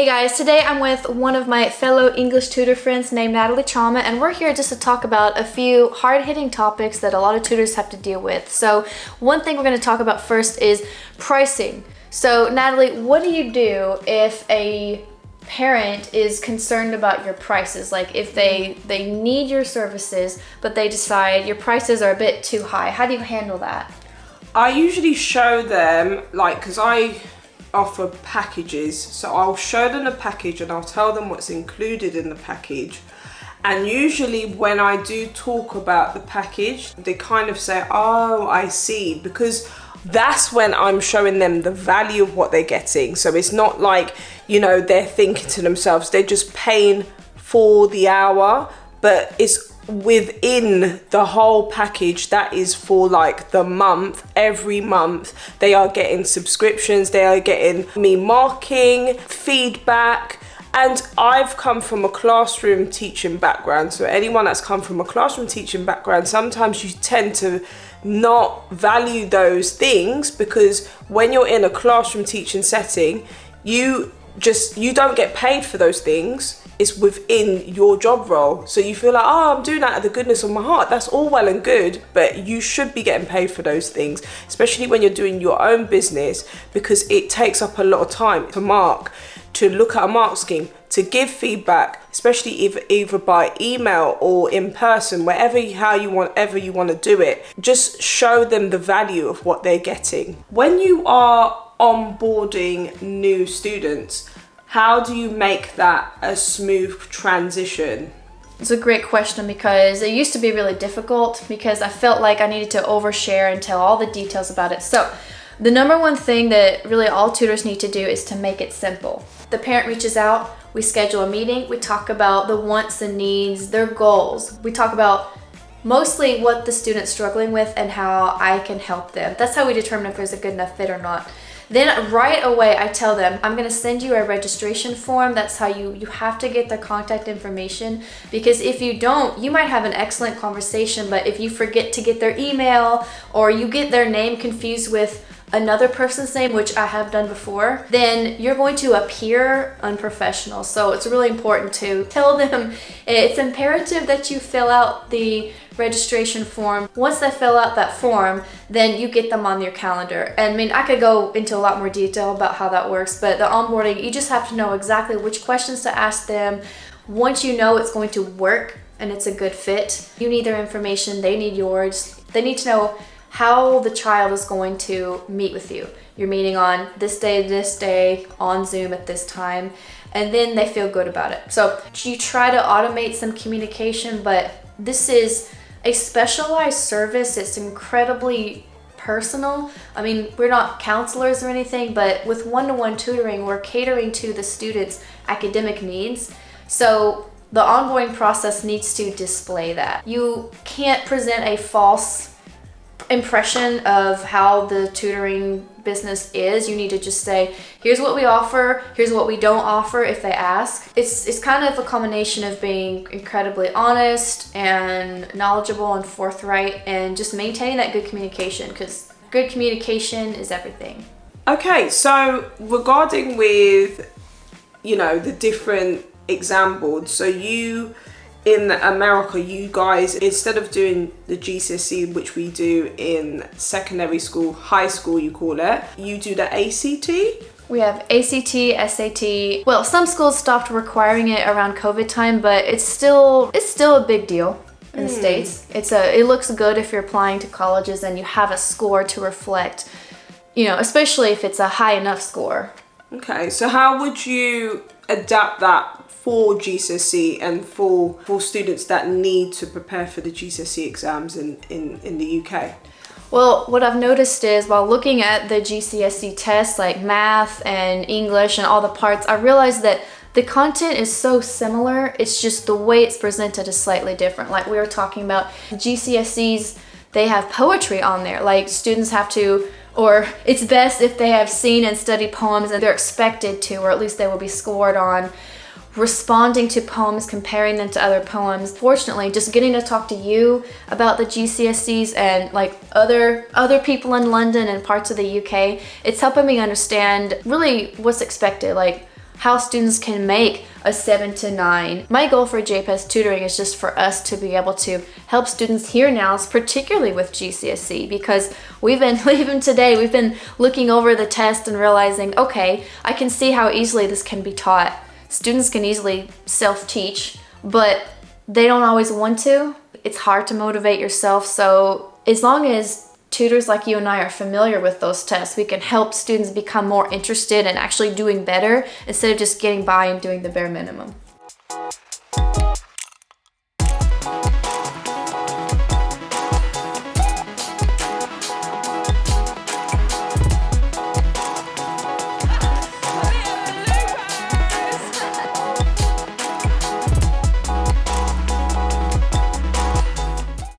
Hey guys, today I'm with one of my fellow English tutor friends named Natalie Chama, and we're here just to talk about a few hard-hitting topics that a lot of tutors have to deal with. So one thing we're going to talk about first is pricing. So Natalie, what do you do if a parent is concerned about your prices? Like if they need your services, but they decide your prices are a bit too high. How do you handle that? I usually show them, because I offer packages, so I'll show them the package and I'll tell them what's included in the package. And usually when I do talk about the package, they kind of say, oh, I see, because that's when I'm showing them the value of what they're getting. So it's not like, they're thinking to themselves, they're just paying for the hour, but it's within the whole package that is for the month. Every month they are getting subscriptions, they are getting me marking, feedback. And I've come from a classroom teaching background, so anyone that's come from a classroom teaching background, sometimes you tend to not value those things, because when you're in a classroom teaching setting, you don't get paid for those things. It's within your job role. So you feel like, oh, I'm doing that out of the goodness of my heart. That's all well and good, but you should be getting paid for those things, especially when you're doing your own business, because it takes up a lot of time to mark, to look at a mark scheme, to give feedback, especially either by email or in person, wherever you want to do it. Just show them the value of what they're getting. When you are onboarding new students, how do you make that a smooth transition? It's a great question, because it used to be really difficult because I felt like I needed to overshare and tell all the details about it. So the number one thing that really all tutors need to do is to make it simple. The parent reaches out, we schedule a meeting, we talk about the wants and needs, their goals. We talk about mostly what the student's struggling with and how I can help them. That's how we determine if there's a good enough fit or not. Then right away I tell them, I'm going to send you a registration form. That's how you have to get their contact information, because if you don't, you might have an excellent conversation, but if you forget to get their email or you get their name confused with another person's name, which I have done before, then you're going to appear unprofessional. So it's really important to tell them it's imperative that you fill out the registration form. Once they fill out that form, then you get them on your calendar. And I could go into a lot more detail about how that works, but the onboarding, you just have to know exactly which questions to ask them. Once you know it's going to work and it's a good fit, you need their information, they need yours. They need to know how the child is going to meet with you. You're meeting on this day, on Zoom at this time, and then they feel good about it. So you try to automate some communication, but this is a specialized service. It's incredibly personal. We're not counselors or anything, but with one-to-one tutoring, we're catering to the students' academic needs. So the onboarding process needs to display that. You can't present a false impression of how the tutoring business is. You need to just say, here's what we offer, here's what we don't offer if they ask. It's kind of a combination of being incredibly honest and knowledgeable and forthright, and just maintaining that good communication, because good communication is everything. Okay, so regarding with the different exam boards, so in America, you guys, instead of doing the GCSE, which we do in secondary school, high school you call it, you do the ACT? We have ACT, SAT. Well, some schools stopped requiring it around COVID time, but it's still a big deal in the States. It looks good if you're applying to colleges and you have a score to reflect, especially if it's a high enough score. Okay, so how would you adapt that for GCSE and for students that need to prepare for the GCSE exams in the UK? Well, what I've noticed is, while looking at the GCSE tests like math and English and all the parts, I realized that the content is so similar. It's just the way it's presented is slightly different. Like we were talking about GCSEs, they have poetry on there. Like students have to, or it's best if they have seen and studied poems, and they're expected to, or at least they will be scored on responding to poems, comparing them to other poems. Fortunately, just getting to talk to you about the GCSEs and other people in London and parts of the UK, it's helping me understand really what's expected. how students can make a 7 to 9. My goal for PEZ Tutoring is just for us to be able to help students here now, particularly with GCSE, because even today, we've been looking over the test and realizing, okay, I can see how easily this can be taught. Students can easily self-teach, but they don't always want to. It's hard to motivate yourself, so as long as tutors like you and I are familiar with those tests, we can help students become more interested in actually doing better instead of just getting by and doing the bare minimum.